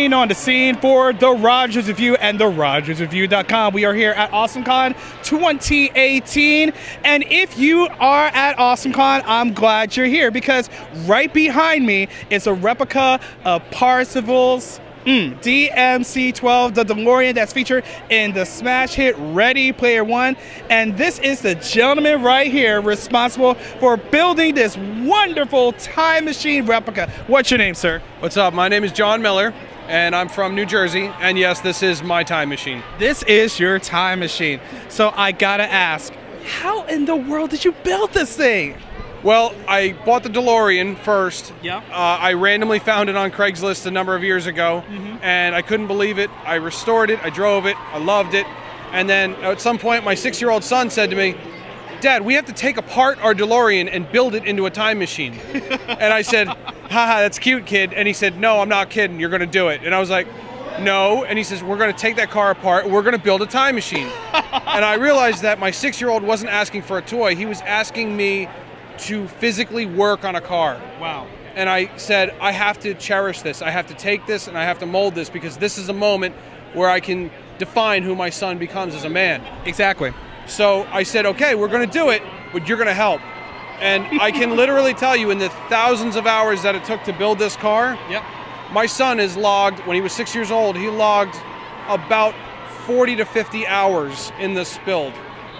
Being on the scene for the Rogers Revue and the RogersRevue.com. We are here at AwesomeCon 2018, and if you are at AwesomeCon, I'm glad you're here because right behind me is a replica of Parzival's DMC-12, the DeLorean that's featured in the smash hit Ready Player One. And this is the gentleman right here responsible for building this wonderful time machine replica. What's your name, sir? What's up? My name is John Miller, and I'm from New Jersey. And yes, this is my time machine. This is your time machine. So I gotta ask, how in the world did you build this thing? Well, I bought the DeLorean first. Yeah. I randomly found it on Craigslist a number of years ago, and I couldn't believe it. I restored it, I drove it, I loved it. And then at some point, my 6-year-old son said to me, "Dad, we have to take apart our DeLorean and build it into a time machine." And I said, "Haha, that's cute, kid." And he said, "No, I'm not kidding, you're gonna do it." And I was like, "No." And he says, "We're gonna take that car apart, we're gonna build a time machine." And I realized that my 6-year-old wasn't asking for a toy, he was asking me to physically work on a car. Wow. And I said, I have to cherish this. I have to take this and I have to mold this because this is a moment where I can define who my son becomes as a man. Exactly. So I said, okay, we're gonna do it, but you're gonna help. And I can literally tell you in the thousands of hours that it took to build this car, my son has logged, when he was 6 years old, he logged about 40 to 50 hours in this build.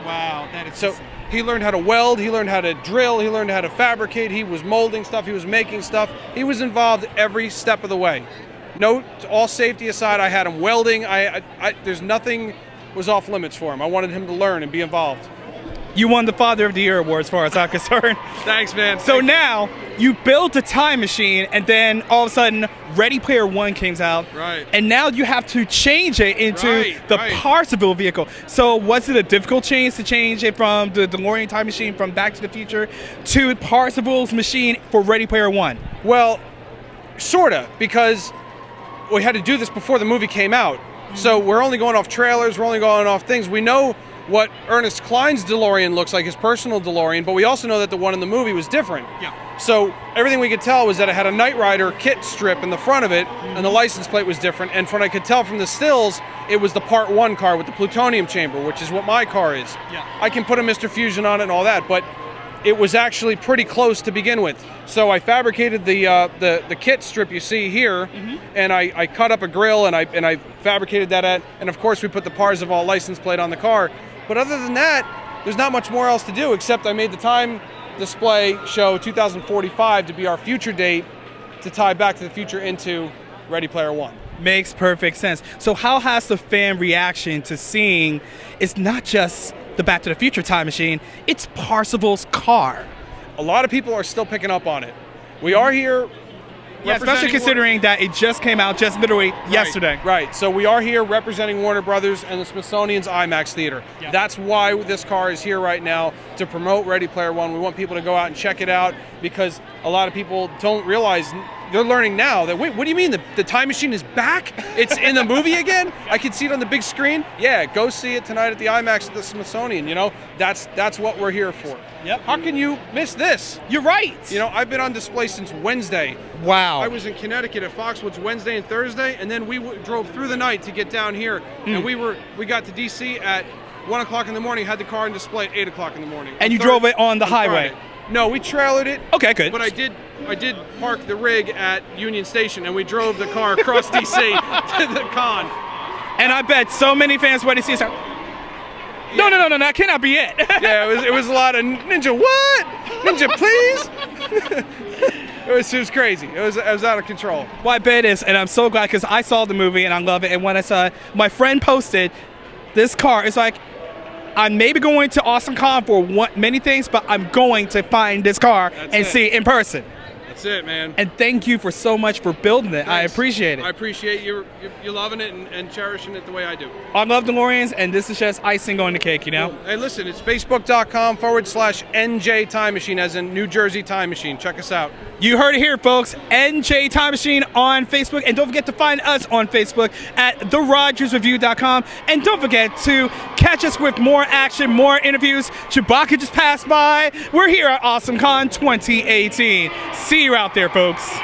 Wow, that is so. He learned how to weld, he learned how to drill, he learned how to fabricate, he was molding stuff, he was making stuff. He was involved every step of the way. No, all safety aside, I had him welding. There's nothing was off limits for him. I wanted him to learn and be involved. You won the Father of the Year award as far as I'm concerned. Thanks, man. So now, you built a time machine, and then all of a sudden, Ready Player One comes out. Right. And now you have to change it into the Parzival vehicle. So was it a difficult change to change it from the DeLorean Time Machine from Back to the Future to Parzival's machine for Ready Player One? Well, sorta, because we had to do this before the movie came out. So we're only going off trailers, we're only going off things. We know what Ernest Cline's DeLorean looks like, his personal DeLorean, but we also know that the one in the movie was different. Yeah. So everything we could tell was that it had a Knight Rider kit strip in the front of it, and the license plate was different. And from what I could tell from the stills, it was the Part 1 car with the plutonium chamber, which is what my car is. Yeah. I can put a Mr. Fusion on it and all that, but it was actually pretty close to begin with. So I fabricated the kit strip you see here, and I cut up a grill and I fabricated that and of course we put the Parzival license plate on the car. But other than that, there's not much more else to do except I made the time display show 2045 to be our future date to tie Back to the Future into Ready Player One. Makes perfect sense. So how has the fan reaction to seeing it's not just the Back to the Future time machine, it's Parzival's car? A lot of people are still picking up on it. We are here. Yeah, especially considering that it just came out just literally yesterday. Right, so we are here representing Warner Brothers and the Smithsonian's IMAX Theater. Yeah. That's why this car is here right now, to promote Ready Player One. We want people to go out and check it out because a lot of people don't realize, they're learning now that, wait, what do you mean the time machine is back? It's in the movie again? I can see it on the big screen? Yeah, go see it tonight at the IMAX at the Smithsonian, you know? That's what we're here for. Yep. How can you miss this? You're right. You know, I've been on display since Wednesday. Wow. I was in Connecticut at Foxwoods Wednesday and Thursday, and then we drove through the night to get down here, and we got to DC at 1 o'clock in the morning, had the car on display at 8 o'clock in the morning. And you drove it on the highway? Friday. No, we trailered it. Okay, good. But I did park the rig at Union Station, and we drove the car across DC to the con. And I bet so many fans went to see it. No, that cannot be it. Yeah, it was a lot of Ninja. What? Ninja, please? It was crazy. It was out of control. Well, I bet it is, and I'm so glad because I saw the movie and I love it. And when I saw it, my friend posted this car, it's like, I'm maybe going to AwesomeCon for many things, but I'm going to find this car and see it in person. That's it, man. And thank you for so much for building it. Thanks. I appreciate it. I appreciate you loving it and cherishing it the way I do. I love DeLoreans, and this is just icing on the cake, you know? Cool. Hey, listen, it's facebook.com/NJ Time Machine, as in New Jersey Time Machine. Check us out. You heard it here, folks. NJ Time Machine on Facebook. And don't forget to find us on Facebook at therogersrevue.com. And don't forget to catch us with more action, more interviews. Chewbacca just passed by. We're here at AwesomeCon 2018. See you out there, folks.